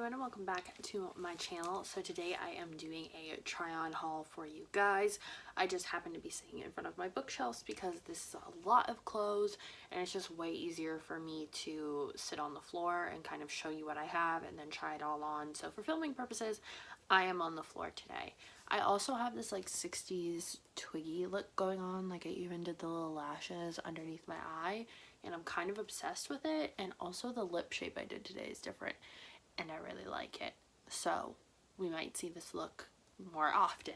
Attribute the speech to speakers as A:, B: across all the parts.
A: everyone, and welcome back to my channel. So today I am doing a try-on haul for you guys. I just happen to be sitting in front of my bookshelves because this is a lot of clothes and it's just way easier for me to sit on the floor and kind of show you what I have and then try it all on. So for filming purposes, I am on the floor today. I also have this like 60s twiggy look going on, like I even did the little lashes underneath my eye and I'm kind of obsessed with it, and also the lip shape I did today is different and I really like it, so we might see this look more often.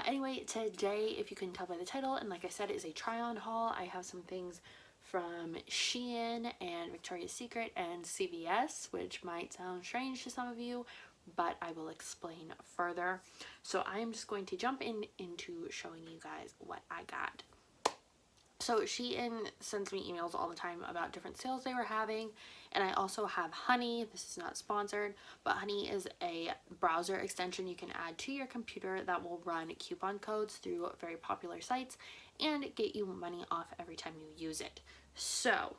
A: Anyway, today, if you can tell by the title, and like I said, it is a try-on haul. I have some things from Shein and Victoria's Secret and CVS, which might sound strange to some of you, but I will explain further. So I am just going to jump into showing you guys what I got. So Shein sends me emails all the time about different sales they were having, and I also have Honey. This is not sponsored, but Honey is a browser extension you can add to your computer that will run coupon codes through very popular sites and get you money off every time you use it. So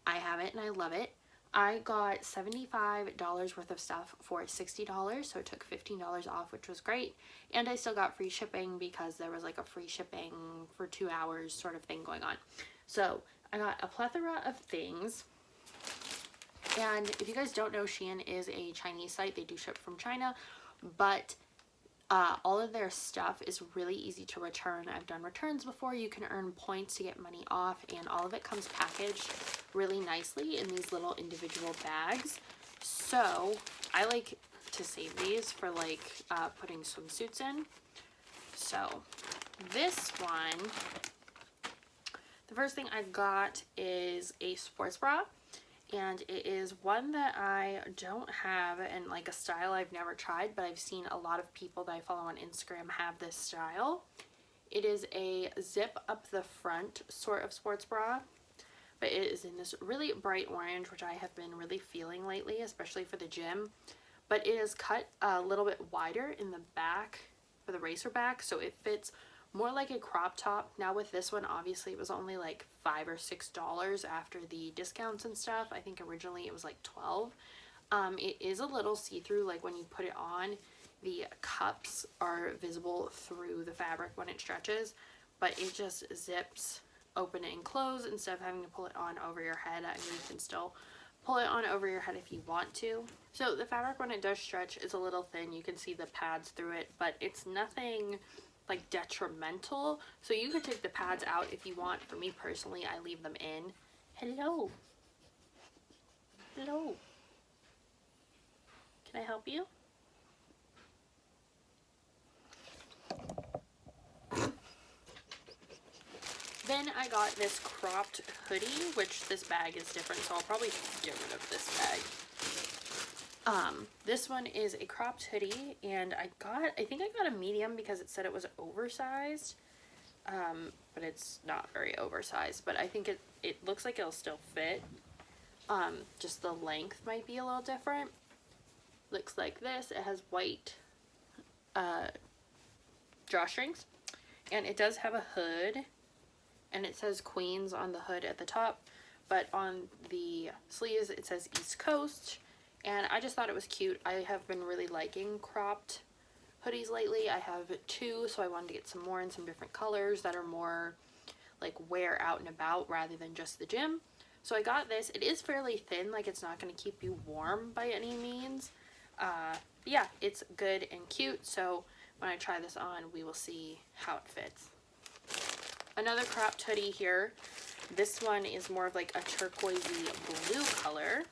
A: I have it and I love it. I got $75 worth of stuff for $60, so it took $15 off, which was great. And I still got free shipping because there was like a free shipping for 2 hours sort of thing going on. So I got a plethora of things. And if you guys don't know, Shein is a Chinese site. They do ship from China, but all of their stuff is really easy to return. I've done returns before. You can earn points to get money off, and all of it comes packaged really nicely in these little individual bags. So I like to save these for like putting swimsuits in. So this one, the first thing I got is a sports bra. And it is one that I don't have and like a style I've never tried, but I've seen a lot of people that I follow on Instagram have this style. It is a zip up the front sort of sports bra, but it is in this really bright orange, which I have been really feeling lately, especially for the gym. But it is cut a little bit wider in the back for the racer back, so it fits more like a crop top. Now with this one, obviously it was only like $5 or $6 after the discounts and stuff. I think originally it was like $12. It is a little see-through, like when you put it on, the cups are visible through the fabric when it stretches, but it just zips open and close instead of having to pull it on over your head. I mean, you can still pull it on over your head if you want to. So the fabric, when it does stretch, is a little thin. You can see the pads through it, but it's nothing like detrimental, so you could take the pads out if you want. For me personally, I leave them in. Hello. Hello. Can I help you? Then I got this cropped hoodie, which this bag is different, so I'll probably get rid of this bag. This one is a cropped hoodie, and I think I got a medium because it said it was oversized, but it's not very oversized, but I think it looks like it'll still fit. Just the length might be a little different. Looks like this. It has white drawstrings, and it does have a hood, and it says Queens on the hood at the top, but on the sleeves it says East Coast. And I just thought it was cute. I have been really liking cropped hoodies lately. I have 2, so I wanted to get some more in some different colors that are more like wear out and about rather than just the gym. So I got this. It is fairly thin, like it's not going to keep you warm by any means. Yeah, it's good and cute, so when I try this on, we will see how it fits. Another cropped hoodie here. This one is more of like a turquoisey blue color.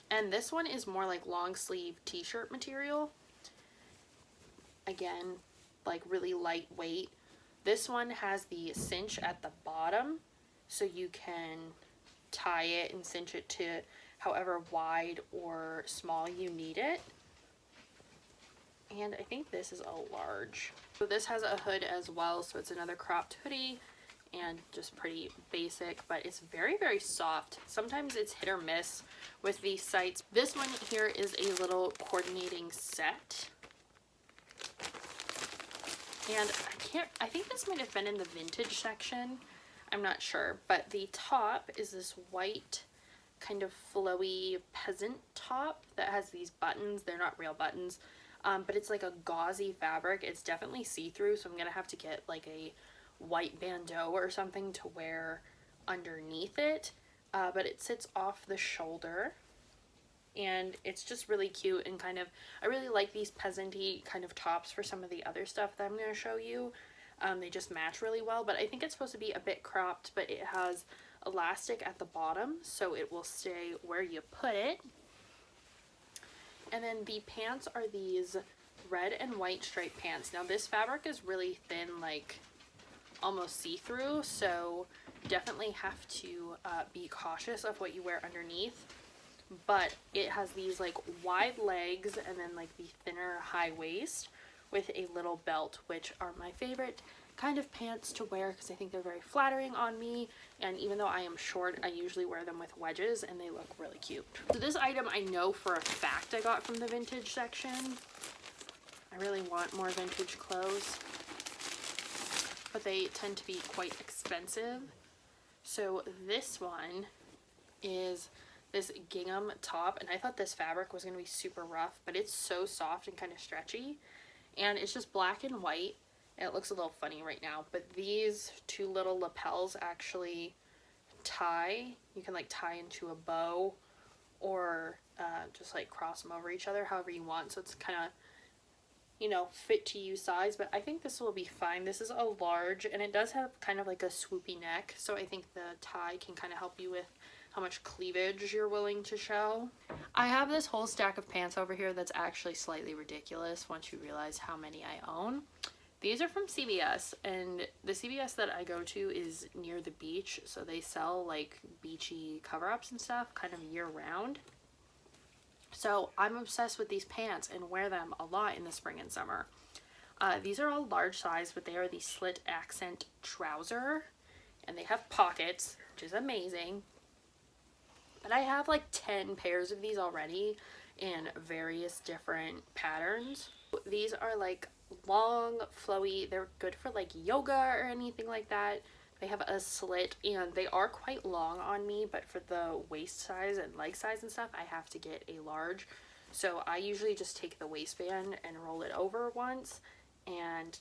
A: And this one is more like long sleeve t-shirt material. Again, like really lightweight. This one has the cinch at the bottom, so you can tie it and cinch it to however wide or small you need it. And I think this is a large. So this has a hood as well, so it's another cropped hoodie and just pretty basic, but it's very, very soft. Sometimes it's hit or miss with these sites. This one here is a little coordinating set. And I think this might have been in the vintage section. I'm not sure, but the top is this white kind of flowy peasant top that has these buttons. They're not real buttons, but it's like a gauzy fabric. It's definitely see-through, so I'm gonna have to get like a white bandeau or something to wear underneath it, but it sits off the shoulder, and it's just really cute. And kind of, I really like these peasant-y kind of tops for some of the other stuff that I'm going to show you. They just match really well, but I think it's supposed to be a bit cropped, but it has elastic at the bottom, so it will stay where you put it. And then the pants are these red and white striped pants. Now this fabric is really thin, like almost see-through, so definitely have to be cautious of what you wear underneath. But it has these like wide legs and then like the thinner high waist with a little belt, which are my favorite kind of pants to wear because I think they're very flattering on me, and even though I am short, I usually wear them with wedges and they look really cute. So this item I know for a fact I got from the vintage section. I really want more vintage clothes, but they tend to be quite expensive. So this one is this gingham top, and I thought this fabric was going to be super rough, but it's so soft and kind of stretchy, and it's just black and white. It looks a little funny right now, but these two little lapels actually tie. You can like tie into a bow or just like cross them over each other however you want, so it's kind of, you know, fit to you size. But I think this will be fine. This is a large, and it does have kind of like a swoopy neck, so I think the tie can kind of help you with how much cleavage you're willing to show. I have this whole stack of pants over here that's actually slightly ridiculous once you realize how many I own. These are from CVS, and the CVS that I go to is near the beach, so they sell like beachy cover-ups and stuff kind of year-round. So I'm obsessed with these pants and wear them a lot in the spring and summer. These are all large size, but they are the slit accent trouser, and they have pockets, which is amazing. But I have like 10 pairs of these already in various different patterns. These are like long, flowy. They're good for like yoga or anything like that. They have a slit, and they are quite long on me, but for the waist size and leg size and stuff, I have to get a large. So I usually just take the waistband and roll it over once, and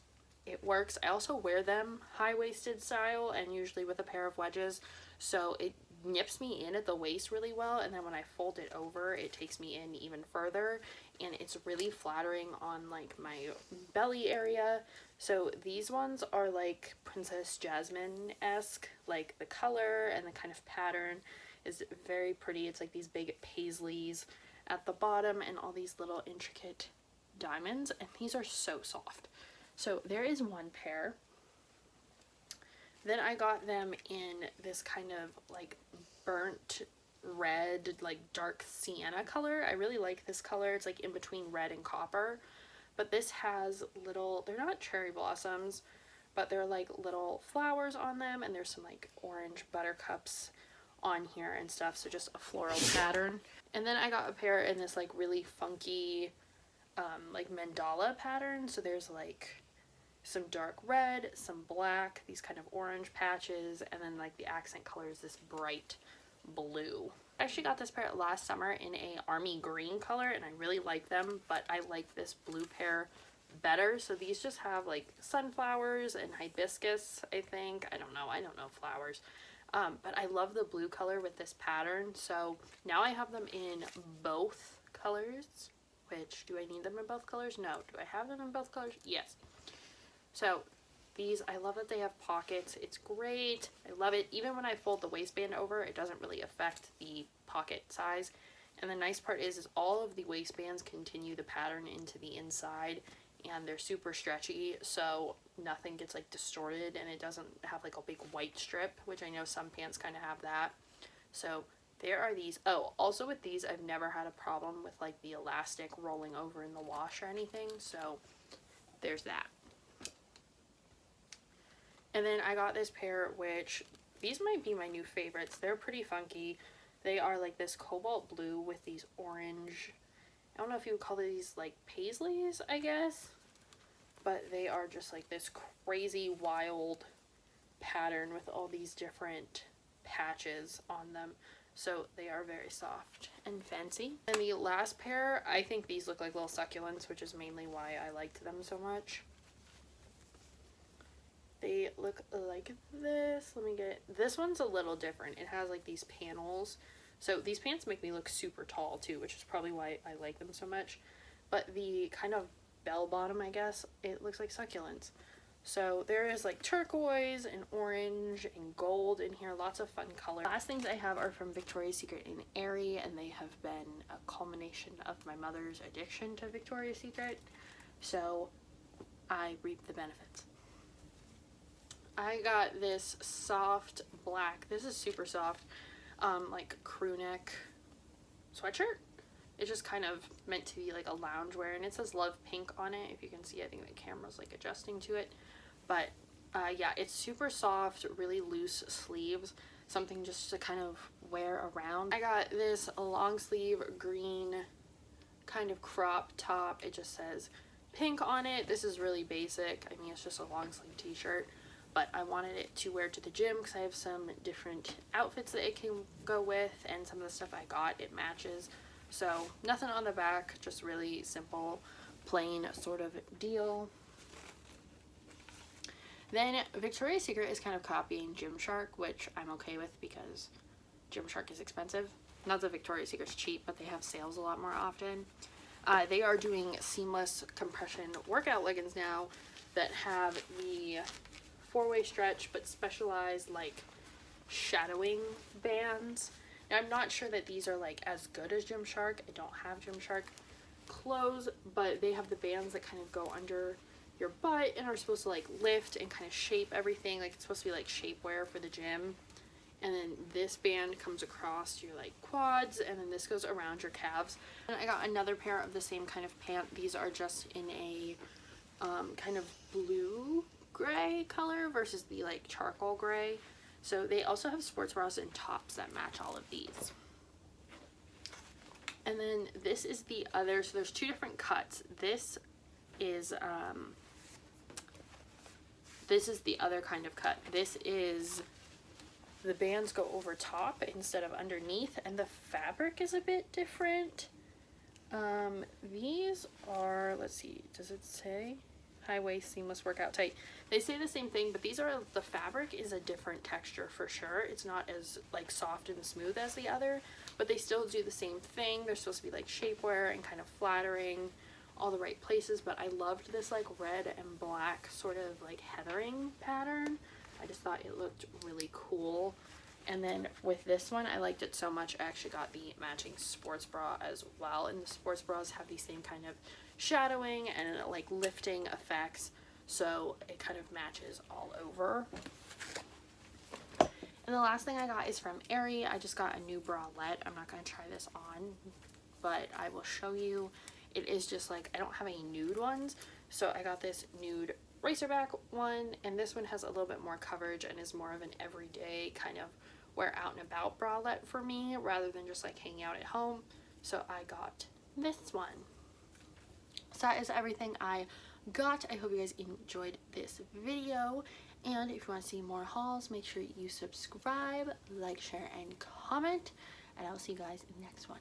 A: it works. I also wear them high-waisted style and usually with a pair of wedges, so it nips me in at the waist really well, and then when I fold it over, it takes me in even further, and it's really flattering on like my belly area. So these ones are like Princess Jasmine-esque, like the color and the kind of pattern is very pretty. It's like these big paisleys at the bottom and all these little intricate diamonds, and these are so soft. So there is one pair. Then I got them in this kind of like burnt red, like dark sienna color. I really like this color. It's like in between red and copper. But this has little, they're not cherry blossoms, but they're like little flowers on them, and there's some like orange buttercups on here and stuff, so just a floral pattern. And then I got a pair in this like really funky like mandala pattern. So there's like some dark red, some black, these kind of orange patches, and then like the accent color is this bright blue. I actually got this pair last summer in a army green color, and I really like them, but I like this blue pair better. So these just have like sunflowers and hibiscus, I think. I don't know flowers. But I love the blue color with this pattern, so now I have them in both colors. Which, do I need them in both colors? No. Do I have them in both colors? Yes. So these, I love that they have pockets. It's great. I love it. Even when I fold the waistband over, it doesn't really affect the pocket size. And the nice part is all of the waistbands continue the pattern into the inside, and they're super stretchy, so nothing gets like distorted, and it doesn't have like a big white strip, which I know some pants kind of have that. So there are these. Oh, also with these, I've never had a problem with like the elastic rolling over in the wash or anything, so there's that. And then I got this pair, which these might be my new favorites. They're pretty funky. They are like this cobalt blue with these orange, I don't know if you would call these like paisleys, I guess, but they are just like this crazy wild pattern with all these different patches on them. so they are very soft and fancy. And the last pair, I think these look like little succulents, which is mainly why I liked them so much. They look like this. Let me get, this one's a little different. It has like these panels. So these pants make me look super tall too, which is probably why I like them so much. But the kind of bell bottom, I guess, it looks like succulents. So there is like turquoise and orange and gold in here, lots of fun color. Last things I have are from Victoria's Secret and Aerie, and they have been a culmination of my mother's addiction to Victoria's Secret. So I reap the benefits. I got this soft black, this is super soft, like crew neck sweatshirt. It's just kind of meant to be like a loungewear, and it says Love Pink on it. If you can see, I think the camera's like adjusting to it. But yeah, it's super soft, really loose sleeves, something just to kind of wear around. I got this long sleeve green kind of crop top. It just says pink on it. This is really basic. I mean, it's just a long sleeve t-shirt, but I wanted it to wear to the gym because I have some different outfits that it can go with, and some of the stuff I got, it matches. So nothing on the back, just really simple, plain sort of deal. Then Victoria's Secret is kind of copying Gymshark, which I'm okay with because Gymshark is expensive. Not that Victoria's Secret's cheap, but they have sales a lot more often. They are doing seamless compression workout leggings now that have the 4-way stretch but specialized like shadowing bands. Now I'm not sure that these are like as good as Gymshark. I don't have Gymshark clothes, but they have the bands that kind of go under your butt and are supposed to like lift and kind of shape everything. Like it's supposed to be like shapewear for the gym. And then this band comes across your like quads, and then this goes around your calves. And I got another pair of the same kind of pant. These are just in a kind of blue gray color versus the like charcoal gray. So they also have sports bras and tops that match all of these. And then this is the other, so there's two different cuts. This is the other kind of cut. This is, the bands go over top instead of underneath, and the fabric is a bit different. These are, let's see, does it say? High waist, seamless workout tight. They say the same thing, but these are, the fabric is a different texture for sure. It's not as like soft and smooth as the other, but they still do the same thing. They're supposed to be like shapewear and kind of flattering, all the right places. But I loved this like red and black sort of like heathering pattern. I just thought it looked really cool. And then with this one, I liked it so much, I actually got the matching sports bra as well. And the sports bras have the same kind of shadowing and like lifting effects, so it kind of matches all over. And the last thing I got is from Aerie. I just got a new bralette. I'm not going to try this on, but I will show you. It is just like, I don't have any nude ones, so I got this nude racerback one, and this one has a little bit more coverage and is more of an everyday kind of wear out and about bralette for me rather than just like hanging out at home. So I got this one. So that is everything I got. I hope you guys enjoyed this video, and if you want to see more hauls, make sure you subscribe, like, share, and comment, and I'll see you guys in the next one.